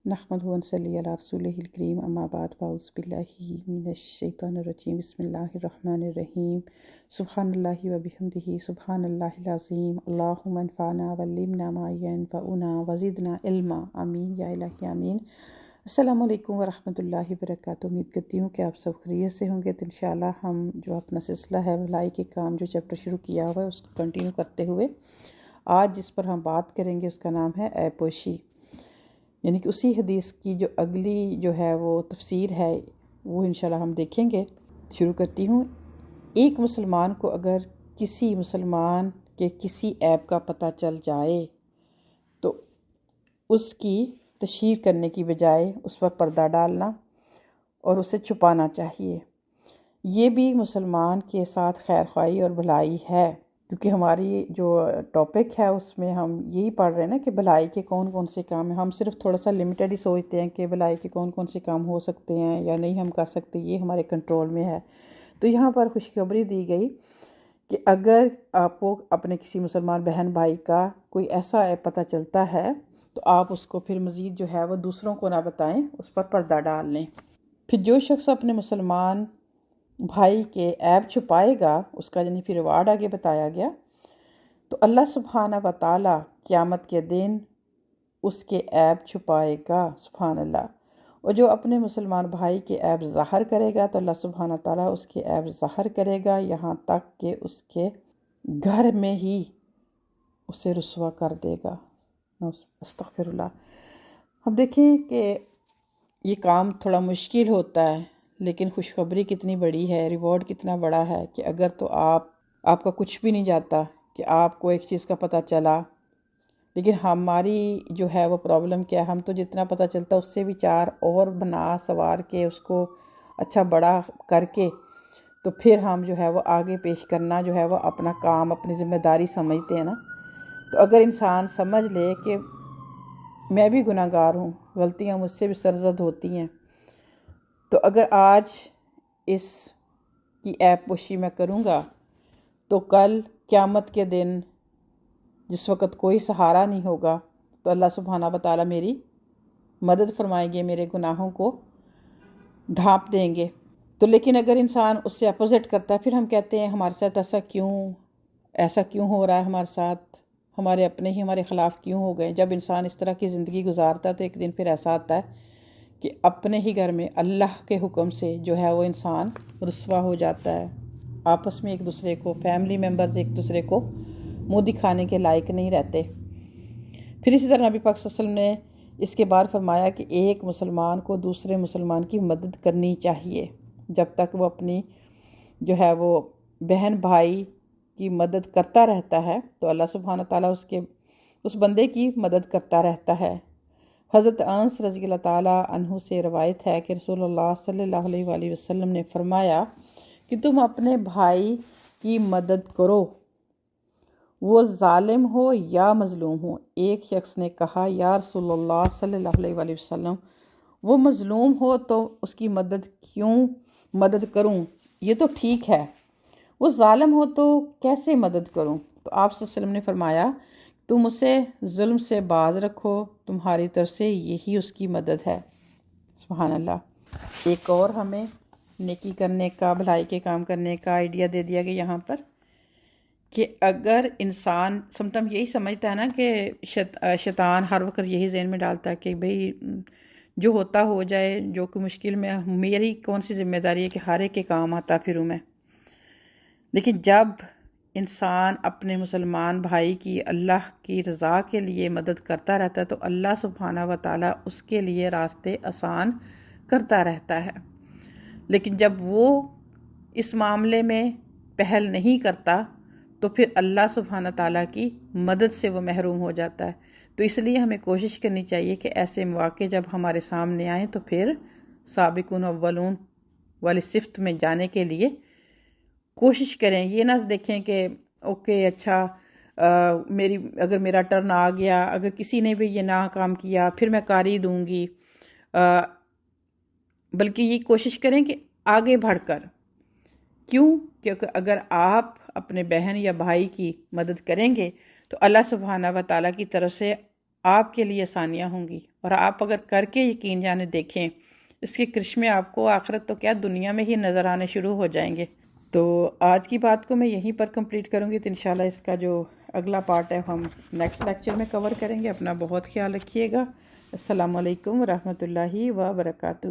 नहमदुहु व नसल्ली अला रसूलिहिल करीम अम्मा बाद फ़अऊज़ु बिल्लाहि मिनश्शैतानिर रजीम बिस्मिल्लाहिर्रहमानिर्रहीम सुब्हानल्लाहि व बिहम्दिहि सुब्हानल्लाहिल अज़ीम अल्लाहुम्मा अन्फ़अना वल्लिमना मा यनफ़अुना वज़िदना इल्मा आमीन या इलाही आमीन। अस्सलामु अलैकुम व रहमतुल्लाहि व बरकातुहू। उम्मीद करती हूँ कि आप सब खैरियत से होंगे। तो इंशाअल्लाह हम जो अपना सिलसिला है भलाई के काम जो चैप्टर शुरू किया हुआ है उसको कंटिन्यू करते हुए आज जिस पर हम बात करेंगे उसका नाम है ऐपोशी, यानी कि उसी हदीस की जो अगली जो है वो तफसीर है वो इंशाल्लाह हम देखेंगे। शुरू करती हूँ। एक मुसलमान को अगर किसी मुसलमान के किसी ऐब का पता चल जाए तो उसकी तशहीर करने की बजाय उस पर पर्दा डालना और उसे छुपाना चाहिए। ये भी मुसलमान के साथ खैर ख्वाही और भलाई है, क्योंकि हमारी जो टॉपिक है उसमें हम यही पढ़ रहे हैं ना कि भलाई के कौन कौन से काम हैं। हम सिर्फ थोड़ा सा लिमिटेड ही सोचते हैं कि भलाई के कौन कौन से काम हो सकते हैं या नहीं हम कर सकते, ये हमारे कंट्रोल में है। तो यहाँ पर खुशखबरी दी गई कि अगर आपको अपने किसी मुसलमान बहन भाई का कोई ऐसा ऐप पता चलता है तो आप उसको फिर मज़ीद जो है वो दूसरों को ना बताएं, उस पर पर्दा डाल लें। फिर जो शख्स अपने मुसलमान भाई के ऐब छुपाएगा उसका यानी फिर रिवार्ड आगे बताया गया। तो अल्लाह सुब्हाना व ताला क़यामत के दिन उसके ऐब छुपाएगा। सुब्हान अल्लाह। और जो अपने मुसलमान भाई के ऐब ज़ाहिर करेगा तो अल्लाह सुब्हाना ताला उसके ऐब ज़ाहिर करेगा, यहाँ तक कि उसके घर में ही उसे रुस्वा कर देगा। अस्तग़फिरुल्लाह। हम देखें कि ये काम थोड़ा मुश्किल होता है, लेकिन खुशखबरी कितनी बड़ी है, रिवॉर्ड कितना बड़ा है कि अगर तो आपका कुछ भी नहीं जाता कि आपको एक चीज़ का पता चला, लेकिन हमारी जो है वो प्रॉब्लम क्या है, हम तो जितना पता चलता उससे भी चार और बना सवार के उसको अच्छा बड़ा करके तो फिर हम जो है वो आगे पेश करना जो है वो अपना काम अपनी ज़िम्मेदारी समझते हैं ना। तो अगर इंसान समझ ले कि मैं भी गुनाहगार हूँ, गलतियाँ मुझसे भी सरज़द होती हैं, तो अगर आज इस की ऐपोशी मैं करूँगा तो कल क़यामत के दिन जिस वक़्त कोई सहारा नहीं होगा तो अल्लाह सुब्हाना व तआला मेरी मदद फरमाएंगे, मेरे गुनाहों को ढाँप देंगे। तो लेकिन अगर इंसान उससे अपोजिट करता है, फिर हम कहते हैं हमारे साथ ऐसा क्यों हो रहा है, हमारे साथ हमारे अपने ही हमारे ख़िलाफ़ क्यों हो गए। जब इंसान इस तरह की ज़िंदगी गुजारता है तो एक दिन फिर ऐसा आता है कि अपने ही घर में अल्लाह के हुक्म से जो है वो इंसान रुस्वा हो जाता है। आपस में एक दूसरे को, फैमिली मेम्बर्स एक दूसरे को मुँह दिखाने के लायक नहीं रहते। फिर इसी तरह नबी पाक सल्लल्लाहु अलैहि वसल्लम ने इसके बाद फरमाया कि एक मुसलमान को दूसरे मुसलमान की मदद करनी चाहिए जब तक वो अपनी जो है वो बहन भाई की मदद करता रहता है तो अल्लाह सुब्हान ताला उस बंदे की मदद करता रहता है। हज़रत अनस रज़ियल्लाहु ताला अन्हु से रवायत है कि रसूलुल्लाह सल्लल्लाहु अलैहि वसल्लम ने फरमाया कि तुम अपने भाई की मदद करो, वो जालिम हो या मज़लूम हो। एक शख्स ने कहा, या रसूलुल्लाह सल्लल्लाहु अलैहि वसल्लम, वो मज़लूम हो तो उसकी मदद करूं, ये तो ठीक है, वो जालिम हो तो कैसे मदद करूं। तो आप सल्लल्लाहु अलैहि वसल्लम ने फरमाया, तुम उसे जुल्म से बाज रखो, तुम्हारी तरफ से यही उसकी मदद है। सुभान अल्लाह। एक और हमें नेकी करने का, भलाई के काम करने का आइडिया दे दिया गया यहाँ पर कि अगर इंसान समटाइम यही समझता है ना कि शैतान हर वक्त यही ज़हन में डालता है कि भाई जो होता हो जाए, जो कि मुश्किल में मेरी कौन सी ज़िम्मेदारी है कि हर एक के काम आता फिरूँ मैं। लेकिन जब इंसान अपने मुसलमान भाई की अल्लाह की रज़ा के लिए मदद करता रहता है तो अल्लाह सुब्हाना व तआला उसके लिए रास्ते आसान करता रहता है। लेकिन जब वो इस मामले में पहल नहीं करता तो फिर अल्लाह सुब्हाना ताला की मदद से वो महरूम हो जाता है। तो इसलिए हमें कोशिश करनी चाहिए कि ऐसे मौके जब हमारे सामने आएँ तो फिर साबिकुन अव्वलून वाली सिफ्त में जाने के लिए कोशिश करें। ये ना देखें कि ओके अच्छा अगर मेरा टर्न आ गया, अगर किसी ने भी ये ना काम किया फिर मैं कर ही दूँगी, बल्कि ये कोशिश करें कि आगे बढ़कर। क्यों? क्योंकि अगर आप अपने बहन या भाई की मदद करेंगे तो अल्लाह सुब्हाना व तआला की तरफ से آپ کے لیے آسانیاں ہوں گی، اور آپ اگر کر کے یقین جانے دیکھیں، اس کے کرشمے آپ کو آخرت تو کیا دنیا میں ہی نظر آنے شروع ہو جائیں گے۔ تو آج کی بات کو میں یہیں پر کمپلیٹ کروں گی، تو انشاءاللہ اس کا جو اگلا پارٹ ہے ہم نیکسٹ لیکچر میں کور کریں گے۔ اپنا بہت خیال رکھیے گا۔ السلام علیکم ورحمۃ اللہ وبرکاتہ۔